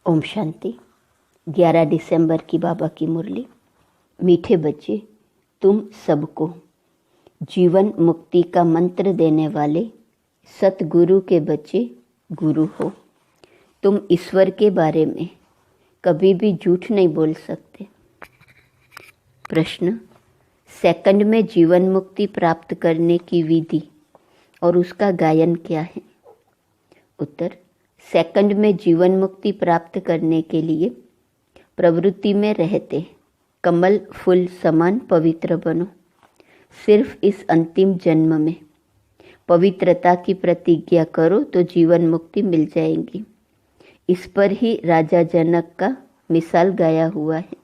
ओम शांति। 11 दिसंबर की बाबा की मुरली। मीठे बच्चे, तुम सबको जीवन मुक्ति का मंत्र देने वाले सतगुरु के बच्चे गुरु हो। तुम ईश्वर के बारे में कभी भी झूठ नहीं बोल सकते। प्रश्न, सेकंड में जीवन मुक्ति प्राप्त करने की विधि और उसका गायन क्या है? उत्तर, सेकंड में जीवन मुक्ति प्राप्त करने के लिए प्रवृत्ति में रहते कमल फूल समान पवित्र बनो। सिर्फ इस अंतिम जन्म में पवित्रता की प्रतिज्ञा करो तो जीवन मुक्ति मिल जाएगी। इस पर ही राजा जनक का मिसाल गाया हुआ है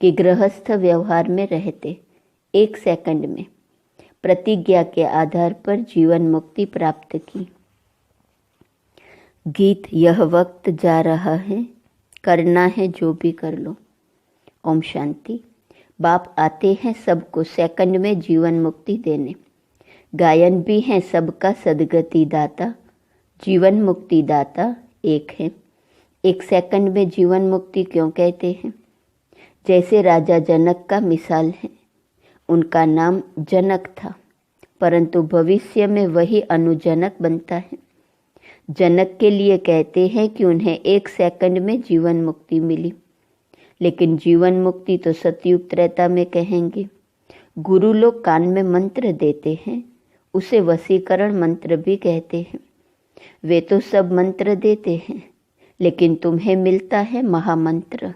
कि गृहस्थ व्यवहार में रहते 1 सेकंड में प्रतिज्ञा के आधार पर जीवन मुक्ति प्राप्त की। गीत, यह वक्त जा रहा है, करना है जो भी कर लो। ओम शांति। बाप आते हैं सबको सेकंड में जीवन मुक्ति देने। गायन भी है सबका सदगति दाता, जीवन मुक्ति दाता एक है। 1 सेकंड में जीवन मुक्ति क्यों कहते हैं? जैसे राजा जनक का मिसाल है। उनका नाम जनक था, परंतु भविष्य में वही अनुजनक बनता है। जनक के लिए कहते हैं कि उन्हें 1 सेकंड में जीवन मुक्ति मिली, लेकिन जीवन मुक्ति तो सतयुग त्रेता में कहेंगे। गुरु लोग कान में मंत्र देते हैं, उसे वशीकरण मंत्र भी कहते हैं। वे तो सब मंत्र देते हैं, लेकिन तुम्हें मिलता है महामंत्र,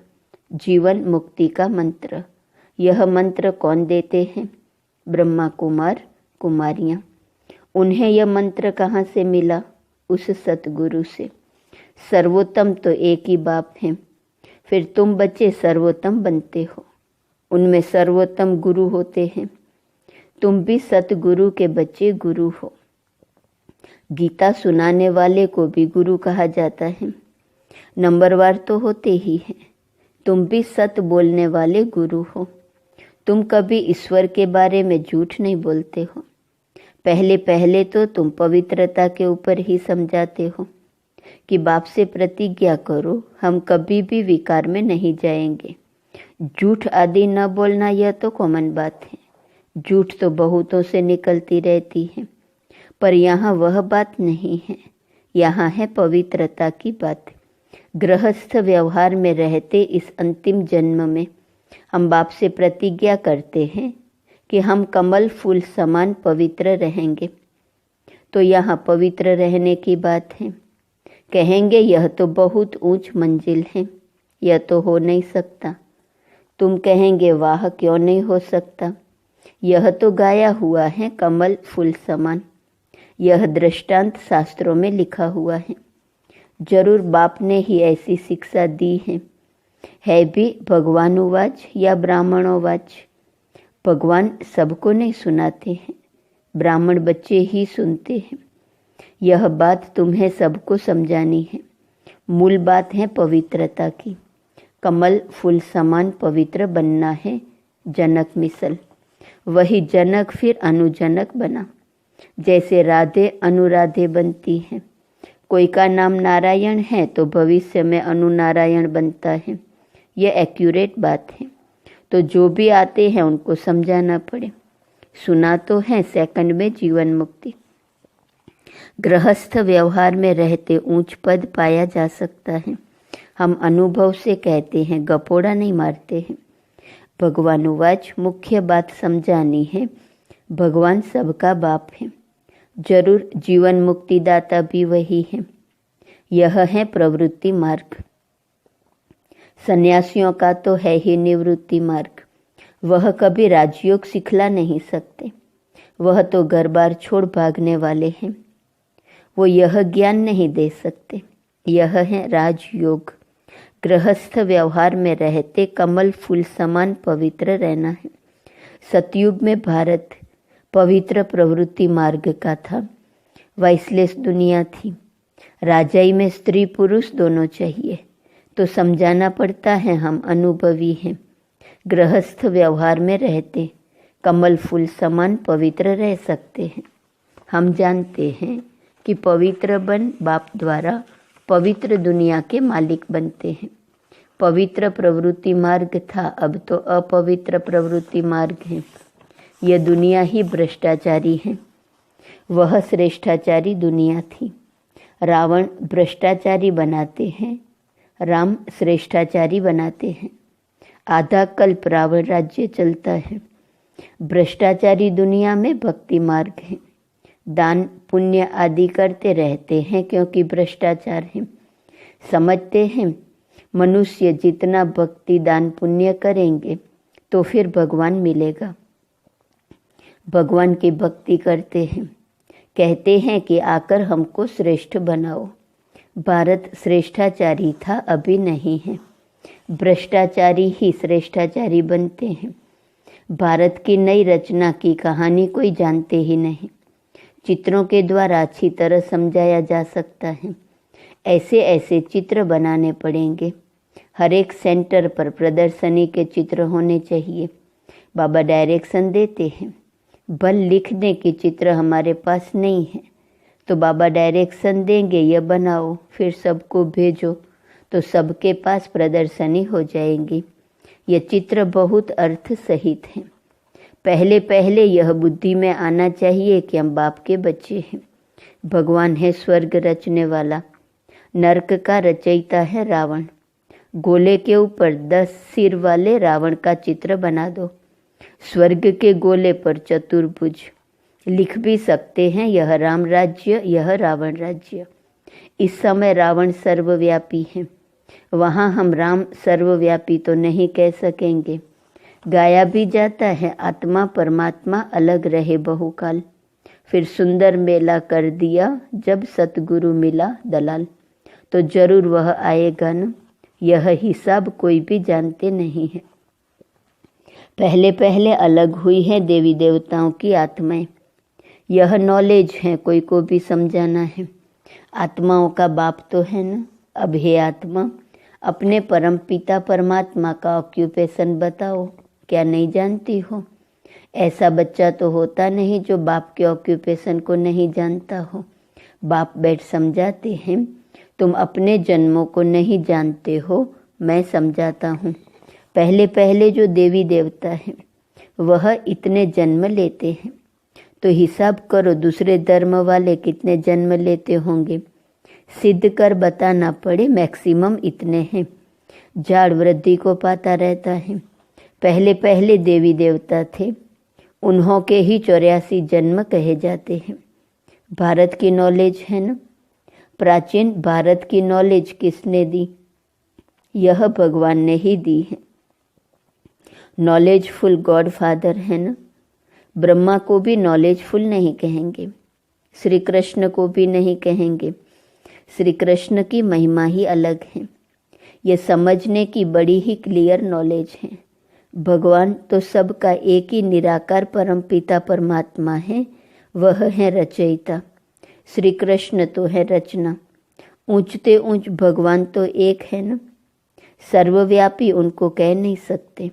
जीवन मुक्ति का मंत्र। यह मंत्र कौन देते हैं? ब्रह्मा कुमार कुमारियाँ। उन्हें यह मंत्र कहाँ से मिला? उस सतगुरु से। सर्वोत्तम तो एक ही बाप है, फिर तुम बच्चे सर्वोत्तम बनते हो। उनमें सर्वोत्तम गुरु होते हैं। तुम भी सतगुरु के बच्चे गुरु हो। गीता सुनाने वाले को भी गुरु कहा जाता है। नंबरवार तो होते ही हैं। तुम भी सत बोलने वाले गुरु हो। तुम कभी ईश्वर के बारे में झूठ नहीं बोलते हो। पहले तो तुम पवित्रता के ऊपर ही समझाते हो कि बाप से प्रतिज्ञा करो, हम कभी भी विकार में नहीं जाएंगे। झूठ आदि न बोलना यह तो कॉमन बात है। झूठ तो बहुतों से निकलती रहती है, पर यहाँ वह बात नहीं है। यहाँ है पवित्रता की बात। गृहस्थ व्यवहार में रहते इस अंतिम जन्म में हम बाप से प्रतिज्ञा करते हैं कि हम कमल फूल समान पवित्र रहेंगे। तो यहाँ पवित्र रहने की बात है। कहेंगे यह तो बहुत ऊंच मंजिल है, यह तो हो नहीं सकता। तुम कहेंगे वाह, क्यों नहीं हो सकता? यह तो गाया हुआ है कमल फूल समान। यह दृष्टांत शास्त्रों में लिखा हुआ है। जरूर बाप ने ही ऐसी शिक्षा दी है भी भगवानुवाच या ब्राह्मणोवाच। भगवान सबको नहीं सुनाते हैं, ब्राह्मण बच्चे ही सुनते हैं। यह बात तुम्हें सबको समझानी है। मूल बात है पवित्रता की। कमल फूल समान पवित्र बनना है। जनक मिसल, वही जनक फिर अनुजनक बना। जैसे राधे अनुराधे बनती है। कोई का नाम नारायण है तो भविष्य में अनुनारायण बनता है। यह एक्यूरेट बात है। तो जो भी आते हैं उनको समझाना पड़े। सुना तो है सेकंड में जीवन मुक्ति। गृहस्थ व्यवहार में रहते ऊंच पद पाया जा सकता है। हम अनुभव से कहते हैं, गपोड़ा नहीं मारते हैं। भगवानुवाच, मुख्य बात समझानी है। भगवान सबका बाप है। जरूर जीवन मुक्ति दाता भी वही है। यह है प्रवृत्ति मार्ग। सन्यासियों का तो है ही निवृत्ति मार्ग। वह कभी राजयोग सिखला नहीं सकते। वह तो घर बार छोड़ भागने वाले हैं। वो यह ज्ञान नहीं दे सकते। यह है राजयोग। गृहस्थ व्यवहार में रहते कमल फूल समान पवित्र रहना है। सतयुग में भारत पवित्र प्रवृत्ति मार्ग का था। वाइसलेस दुनिया थी। राजाई में स्त्री पुरुष दोनों चाहिए। तो समझाना पड़ता है, हम अनुभवी हैं। गृहस्थ व्यवहार में रहते कमल फूल समान पवित्र रह सकते हैं। हम जानते हैं कि पवित्र बन बाप द्वारा पवित्र दुनिया के मालिक बनते हैं। पवित्र प्रवृत्ति मार्ग था, अब तो अपवित्र प्रवृत्ति मार्ग है। यह दुनिया ही भ्रष्टाचारी है। वह श्रेष्ठाचारी दुनिया थी। रावण भ्रष्टाचारी बनाते हैं, राम श्रेष्ठाचारी बनाते हैं। आधा कल्प रावण राज्य चलता है। भ्रष्टाचारी दुनिया में भक्ति मार्ग है। दान पुण्य आदि करते रहते हैं क्योंकि भ्रष्टाचार है। समझते हैं मनुष्य जितना भक्ति दान पुण्य करेंगे तो फिर भगवान मिलेगा। भगवान की भक्ति करते हैं, कहते हैं कि आकर हमको श्रेष्ठ बनाओ। भारत श्रेष्ठाचारी था, अभी नहीं है। भ्रष्टाचारी ही श्रेष्ठाचारी बनते हैं। भारत की नई रचना की कहानी कोई जानते ही नहीं। चित्रों के द्वारा अच्छी तरह समझाया जा सकता है। ऐसे ऐसे चित्र बनाने पड़ेंगे। हर एक सेंटर पर प्रदर्शनी के चित्र होने चाहिए। बाबा डायरेक्शन देते हैं। बल लिखने की चित्र हमारे पास नहीं है तो बाबा डायरेक्शन देंगे, यह बनाओ, फिर सबको भेजो, तो सबके पास प्रदर्शनी हो जाएगी। यह चित्र बहुत अर्थ सहित है। पहले पहले यह बुद्धि में आना चाहिए कि हम बाप के बच्चे हैं। भगवान है स्वर्ग रचने वाला, नरक का रचयिता है रावण। गोले के ऊपर 10 सिर वाले रावण का चित्र बना दो। स्वर्ग के गोले पर चतुर्भुज लिख भी सकते हैं, यह राम राज्य, यह रावण राज्य। इस समय रावण सर्वव्यापी है, वहाँ हम राम सर्वव्यापी तो नहीं कह सकेंगे। गाया भी जाता है, आत्मा परमात्मा अलग रहे बहुकाल। फिर सुंदर मेला कर दिया जब सतगुरु मिला दलाल। तो जरूर वह आएगा न, यह हिसाब कोई भी जानते नहीं है। पहले पहले अलग हुई है देवी देवताओं की आत्माएं। यह नॉलेज है, कोई को भी समझाना है। आत्माओं का बाप तो है ना। अब हे आत्मा, अपने परम पिता परमात्मा का ऑक्यूपेशन बताओ, क्या नहीं जानती हो? ऐसा बच्चा तो होता नहीं जो बाप के ऑक्यूपेशन को नहीं जानता हो। बाप बैठ समझाते हैं, तुम अपने जन्मों को नहीं जानते हो, मैं समझाता हूँ। पहले पहले जो देवी देवता हैं वह इतने जन्म लेते हैं, तो हिसाब करो दूसरे धर्म वाले कितने जन्म लेते होंगे। सिद्ध कर बताना पड़े, मैक्सिमम इतने हैं। झाड़ वृद्धि को पाता रहता है। पहले पहले देवी देवता थे, उन्हों के ही 84 जन्म कहे जाते हैं। भारत की नॉलेज है ना। प्राचीन भारत की नॉलेज किसने दी? यह भगवान ने ही दी है। नॉलेजफुल गॉड फादर है ना। ब्रह्मा को भी नॉलेजफुल नहीं कहेंगे, श्री कृष्ण को भी नहीं कहेंगे। श्री कृष्ण की महिमा ही अलग है। ये समझने की बड़ी ही क्लियर नॉलेज है। भगवान तो सबका एक ही निराकार परम पिता परमात्मा है, वह है रचयिता। श्री कृष्ण तो है रचना। ऊंचते ऊंच भगवान तो एक है ना। सर्वव्यापी उनको कह नहीं सकते।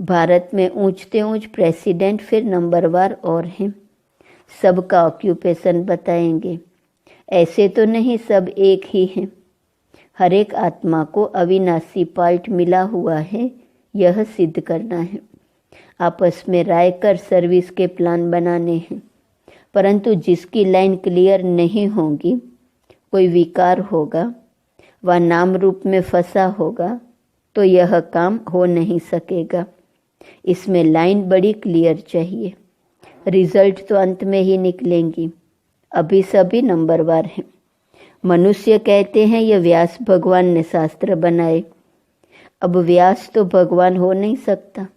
भारत में ऊंचते ऊंच प्रेसिडेंट फिर नंबरवार और हैं। सबका ऑक्यूपेशन बताएंगे। ऐसे तो नहीं सब एक ही हैं। हर एक आत्मा को अविनाशी पार्ट मिला हुआ है, यह सिद्ध करना है। आपस में राय कर सर्विस के प्लान बनाने हैं। परंतु जिसकी लाइन क्लियर नहीं होगी, कोई विकार होगा, वह नाम रूप में फंसा होगा, तो यह काम हो नहीं सकेगा। इसमें लाइन बड़ी क्लियर चाहिए। रिजल्ट तो अंत में ही निकलेंगी। अभी सभी नंबरवार हैं। मनुष्य कहते हैं यह व्यास भगवान ने शास्त्र बनाए। अब व्यास तो भगवान हो नहीं सकता।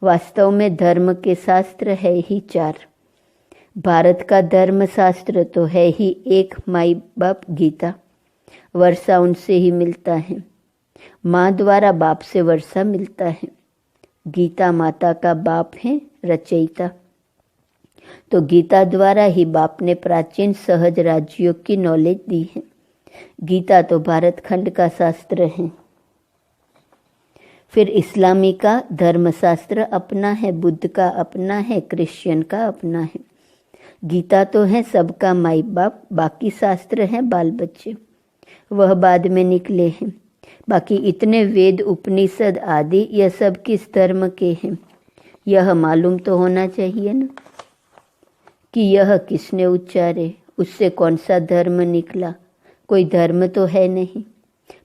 वास्तव में धर्म के शास्त्र है ही 4। भारत का धर्म शास्त्र तो है ही एक, माई बाप गीता। वर्षा उनसे ही मिलता है। माँ द्वारा बाप से वर्षा मिलता है। गीता माता का बाप है, रचयिता। तो गीता द्वारा ही बाप ने प्राचीन सहज राजयोग की नॉलेज दी है। गीता तो भारत खंड का शास्त्र है। फिर इस्लामी का धर्मशास्त्र अपना है, बुद्ध का अपना है, क्रिश्चियन का अपना है। गीता तो है सबका माई बाप, बाकी शास्त्र हैं बाल बच्चे। वह बाद में निकले हैं। बाकी इतने वेद उपनिषद आदि यह सब किस धर्म के हैं, यह मालूम तो होना चाहिए ना, कि यह किसने उच्चारे, उससे कौन सा धर्म निकला। कोई धर्म तो है नहीं।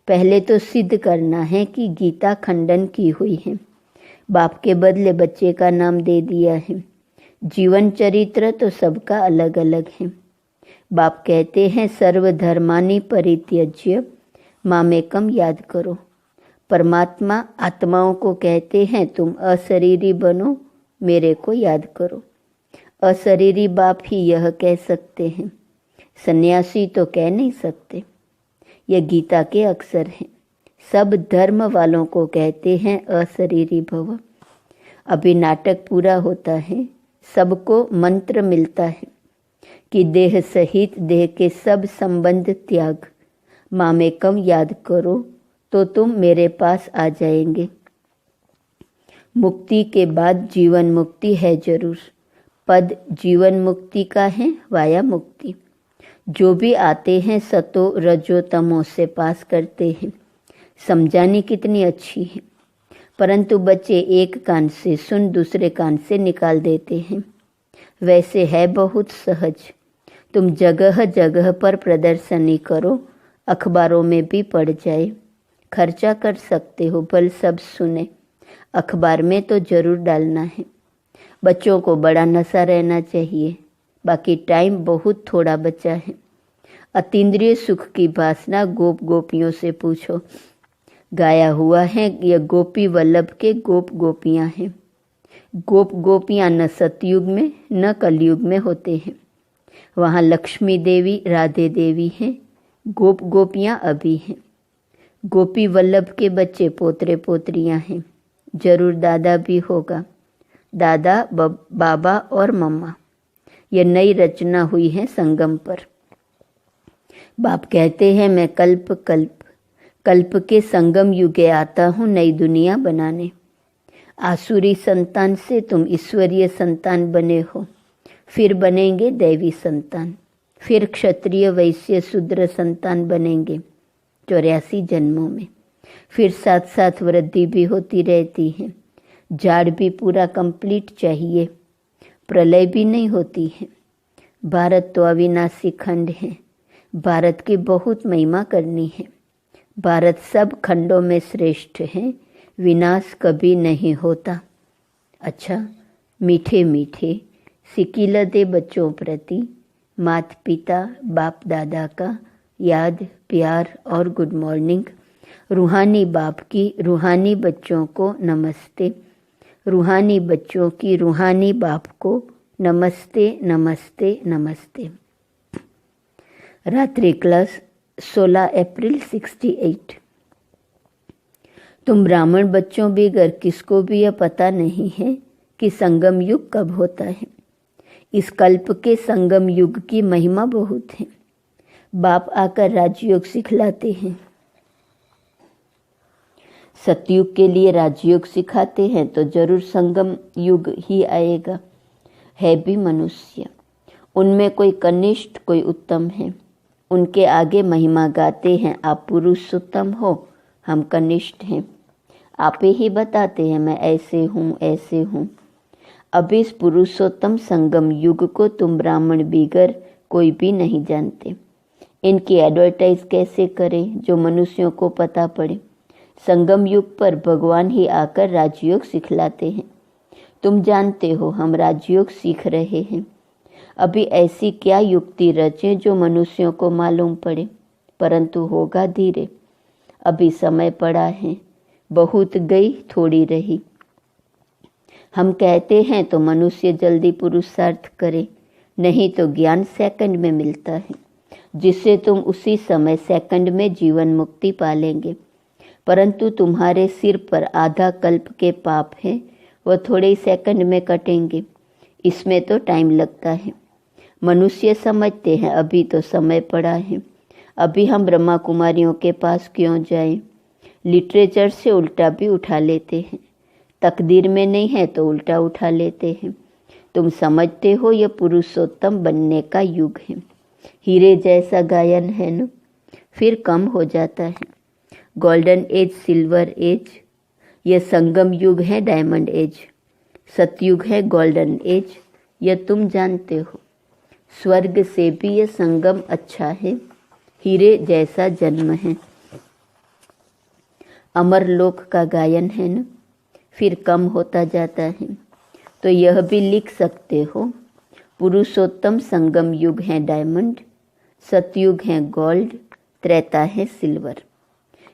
पहले तो सिद्ध करना है कि गीता खंडन की हुई है। बाप के बदले बच्चे का नाम दे दिया है। जीवन चरित्र तो सबका अलग अलग है। बाप कहते हैं सर्वधर्मानि परित्यज्य मामेकम याद करो। परमात्मा आत्माओं को कहते हैं तुम अशरीरी बनो, मेरे को याद करो। अशरीरी बाप ही यह कह सकते हैं, सन्यासी तो कह नहीं सकते। यह गीता के अक्षर हैं। सब धर्म वालों को कहते हैं अशरीरी भव। अभी नाटक पूरा होता है, सबको मंत्र मिलता है कि देह सहित देह के सब संबंध त्याग, मामेकम याद करो तो तुम मेरे पास आ जाएंगे। मुक्ति के बाद जीवन मुक्ति है जरूर। पद जीवन मुक्ति का है, वाया मुक्ति। जो भी आते हैं सतो रजो तमो से पास करते हैं। समझानी कितनी अच्छी है, परंतु बच्चे एक कान से सुन दूसरे कान से निकाल देते हैं। वैसे है बहुत सहज। तुम जगह जगह पर प्रदर्शनी करो, अखबारों में भी पढ़ जाए। खर्चा कर सकते हो, भल सब सुने। अखबार में तो जरूर डालना है। बच्चों को बड़ा नशा रहना चाहिए। बाकी टाइम बहुत थोड़ा बचा है। अतीन्द्रिय सुख की वासना गोप गोपियों से पूछो। गाया हुआ है यह गोपी वल्लभ के गोप गोपियां हैं। गोप गोपियां न सतयुग में न कलयुग में होते हैं। वहाँ लक्ष्मी देवी राधे देवी हैं, गोप गोपियां अभी हैं। गोपी वल्लभ के बच्चे पोतरे पोतरियां हैं। जरूर दादा भी होगा, दादा बाबा और मम्मा। यह नई रचना हुई है संगम पर। बाप कहते हैं मैं कल्प कल्प कल्प के संगम युगे आता हूँ नई दुनिया बनाने। आसुरी संतान से तुम ईश्वरीय संतान बने हो, फिर बनेंगे दैवी संतान, फिर क्षत्रिय वैश्य शूद्र संतान बनेंगे 84 जन्मों में। फिर साथ साथ वृद्धि भी होती रहती है। झाड़ भी पूरा कंप्लीट चाहिए। प्रलय भी नहीं होती है। भारत तो अविनाशी खंड है। भारत की बहुत महिमा करनी है। भारत सब खंडों में श्रेष्ठ है। विनाश कभी नहीं होता। अच्छा, मीठे मीठे सिकिल दे बच्चों प्रति माता पिता बाप दादा का याद प्यार और गुड मॉर्निंग। रूहानी बाप की रूहानी बच्चों को नमस्ते। रूहानी बच्चों की रूहानी बाप को नमस्ते नमस्ते नमस्ते। रात्रि क्लास 16 अप्रैल 68। तुम ब्राह्मण बच्चों बगैर किसको भी यह पता नहीं है कि संगम युग कब होता है। इस कल्प के संगम युग की महिमा बहुत है। बाप आकर राजयोग सिखलाते हैं। सतयुग के लिए राजयोग सिखाते हैं तो जरूर संगम युग ही आएगा। है भी मनुष्य, उनमें कोई कनिष्ठ कोई उत्तम है। उनके आगे महिमा गाते हैं, आप पुरुषोत्तम हो, हम कनिष्ठ हैं। आप ही बताते हैं मैं ऐसे हूँ ऐसे हूँ। अब इस पुरुषोत्तम संगम युग को तुम ब्राह्मण बिगर कोई भी नहीं जानते। इनकी एडवर्टाइज कैसे करें जो मनुष्यों को पता पड़े। संगम युग पर भगवान ही आकर राजयोग सिखलाते हैं। तुम जानते हो हम राजयोग सीख रहे हैं। अभी ऐसी क्या युक्ति रचें जो मनुष्यों को मालूम पड़े, परंतु होगा धीरे। अभी समय पड़ा है, बहुत गई थोड़ी रही। हम कहते हैं तो मनुष्य जल्दी पुरुषार्थ करे, नहीं तो ज्ञान सेकंड में मिलता है, जिससे तुम उसी समय सेकंड में जीवन मुक्ति पालेंगे। परंतु तुम्हारे सिर पर आधा कल्प के पाप हैं, वह थोड़े ही सेकंड में कटेंगे। इसमें तो टाइम लगता है। मनुष्य समझते हैं अभी तो समय पड़ा है, अभी हम ब्रह्मा कुमारियों के पास क्यों जाएं। लिटरेचर से उल्टा भी उठा लेते हैं। तकदीर में नहीं है तो उल्टा उठा लेते हैं। तुम समझते हो यह पुरुषोत्तम बनने का युग है। हीरे जैसा गायन है न, फिर कम हो जाता है। गोल्डन एज, सिल्वर एज, यह संगम युग है, डायमंड एज। सतयुग है, गोल्डन एज, यह तुम जानते हो। स्वर्ग से भी यह संगम अच्छा है, हीरे जैसा जन्म है। अमर लोक का गायन है न, फिर कम होता जाता है। तो यह भी लिख सकते हो, पुरुषोत्तम संगम युग है डायमंड, सतयुग है गोल्ड, त्रेता है सिल्वर।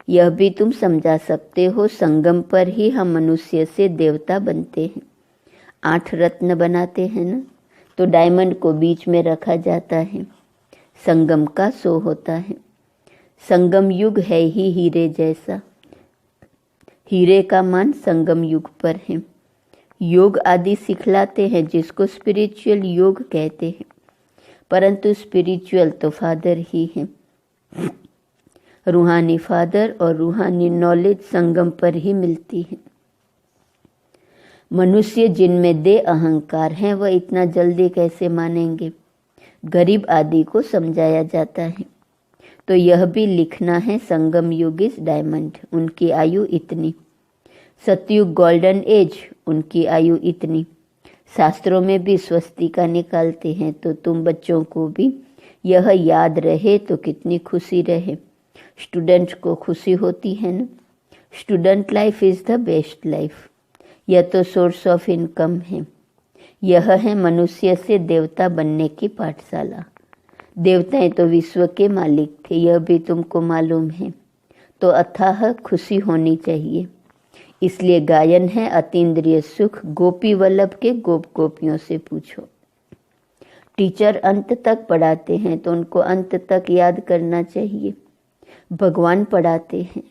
यह भी तुम समझा सकते हो, संगम पर ही हम मनुष्य से देवता बनते हैं। 8 रत्न बनाते हैं ना, तो डायमंड को बीच में रखा जाता है। संगम का शो होता है। संगम युग है ही हीरे जैसा, हीरे का मान संगम युग पर है। योग आदि सिखलाते हैं जिसको स्पिरिचुअल योग कहते हैं, परंतु स्पिरिचुअल तो फादर ही है। रूहानी फादर और रूहानी नॉलेज संगम पर ही मिलती है। मनुष्य जिनमें दे अहंकार है वह इतना जल्दी कैसे मानेंगे, गरीब आदि को समझाया जाता है। तो यह भी लिखना है, संगम युग इस डायमंड, उनकी आयु इतनी। सतयुग गोल्डन एज, उनकी आयु इतनी। शास्त्रों में भी स्वस्तिका निकालते हैं, तो तुम बच्चों को भी यह याद रहे तो कितनी खुशी रहे। स्टूडेंट को खुशी होती है ना। Student life is the best life. यह तो सोर्स ऑफ इनकम है। यह है मनुष्य से देवता बनने की पाठशाला। देवताएं तो विश्व के मालिक थे, यह भी तुमको मालूम है। तो अथाह खुशी होनी चाहिए। इसलिए गायन है अतीन्द्रिय सुख, गोपी वल्लभ के गोप गोपियों से पूछो। टीचर अंत तक पढ़ाते हैं तो उनको अंत तक याद करना चाहिए। भगवान पढ़ाते हैं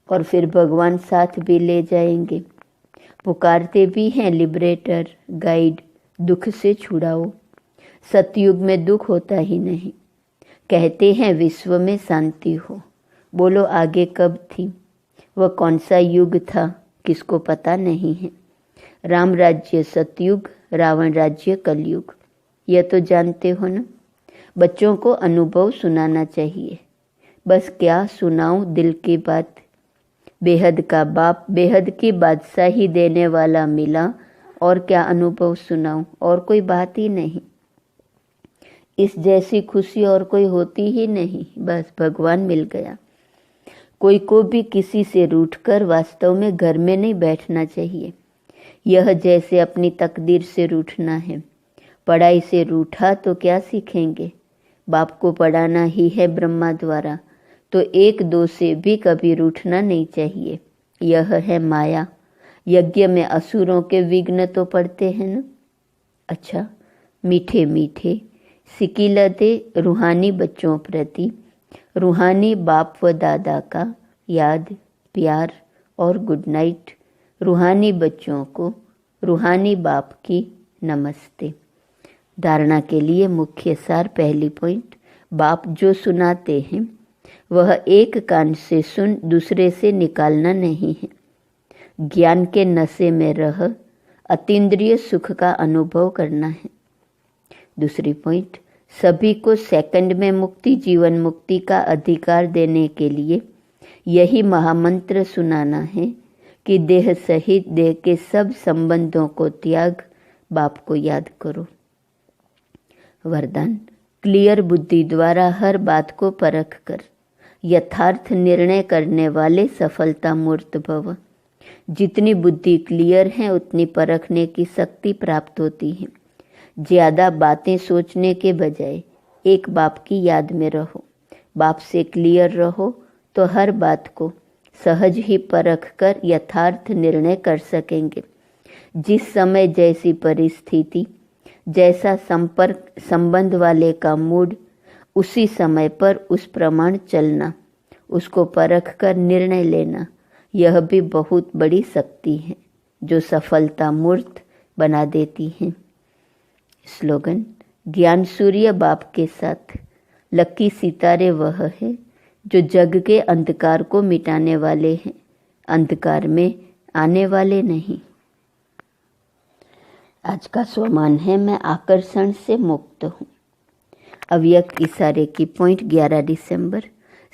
और फिर भगवान साथ भी ले जाएंगे। पुकारते भी हैं, लिबरेटर, गाइड, दुख से छुड़ाओ। सतयुग में दुख होता ही नहीं। कहते हैं विश्व में शांति हो। बोलो आगे कब थी, वह कौन सा युग था, किसको पता नहीं है। राम राज्य सतयुग, रावण राज्य कलयुग, यह तो जानते हो ना। बच्चों को अनुभव सुनाना चाहिए। बस क्या सुनाऊं दिल की बात। बेहद का बाप, बेहद की बादशाही देने वाला मिला, और क्या अनुभव सुनाऊं, और कोई बात ही नहीं। इस जैसी खुशी और कोई होती ही नहीं, बस भगवान मिल गया। कोई को भी किसी से रूठकर वास्तव में घर में नहीं बैठना चाहिए। यह जैसे अपनी तकदीर से रूठना है। पढ़ाई से रूठा तो क्या सीखेंगे। बाप को पढ़ाना ही है ब्रह्मा द्वारा, तो 1-2 से भी कभी रूठना नहीं चाहिए। यह है माया। यज्ञ में असुरों के विघ्न तो पड़ते हैं ना। अच्छा, मीठे मीठे सिकिलते रूहानी बच्चों प्रति, रूहानी बाप व दादा का याद, प्यार और गुड नाइट। रूहानी बच्चों को रूहानी बाप की नमस्ते। धारणा के लिए मुख्य सार, पहली पॉइंट, बाप जो सुनाते हैं वह एक कान से सुन दूसरे से निकालना नहीं है। ज्ञान के नशे में रह अतीन्द्रिय सुख का अनुभव करना है। दूसरी पॉइंट, सभी को सेकंड में मुक्ति, जीवन मुक्ति का अधिकार देने के लिए यही महामंत्र सुनाना है कि देह सहित देह के सब संबंधों को त्याग, बाप को याद करो। वरदान, क्लियर बुद्धि द्वारा हर बात को परख कर यथार्थ निर्णय करने वाले सफलता मूर्त भव। जितनी बुद्धि क्लियर है उतनी परखने की शक्ति प्राप्त होती है। ज़्यादा बातें सोचने के बजाय एक बाप की याद में रहो। बाप से क्लियर रहो तो हर बात को सहज ही परख कर यथार्थ निर्णय कर सकेंगे। जिस समय जैसी परिस्थिति, जैसा संपर्क संबंध वाले का मूड, उसी समय पर उस प्रमाण चलना, उसको परख कर निर्णय लेना, यह भी बहुत बड़ी शक्ति है जो सफलता मूर्त बना देती है। स्लोगन, ज्ञान सूर्य बाप के साथ, लकी सितारे वह है जो जग के अंधकार को मिटाने वाले हैं, अंधकार में आने वाले नहीं। आज का स्वमान है, मैं आकर्षण से मुक्त हूँ। अव्यक्त इशारे की पॉइंट 11 दिसंबर,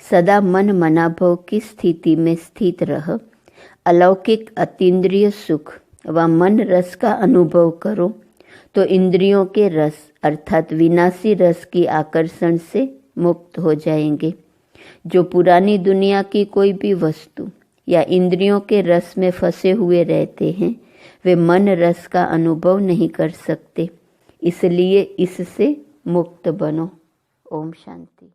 सदा मन मनाभव की स्थिति में स्थित रह अलौकिक अतीन्द्रिय सुख व मन रस का अनुभव करो तो इंद्रियों के रस अर्थात विनाशी रस की आकर्षण से मुक्त हो जाएंगे। जो पुरानी दुनिया की कोई भी वस्तु या इंद्रियों के रस में फंसे हुए रहते हैं वे मन रस का अनुभव नहीं कर सकते, इसलिए इससे मुक्त बनो। ओम शांति।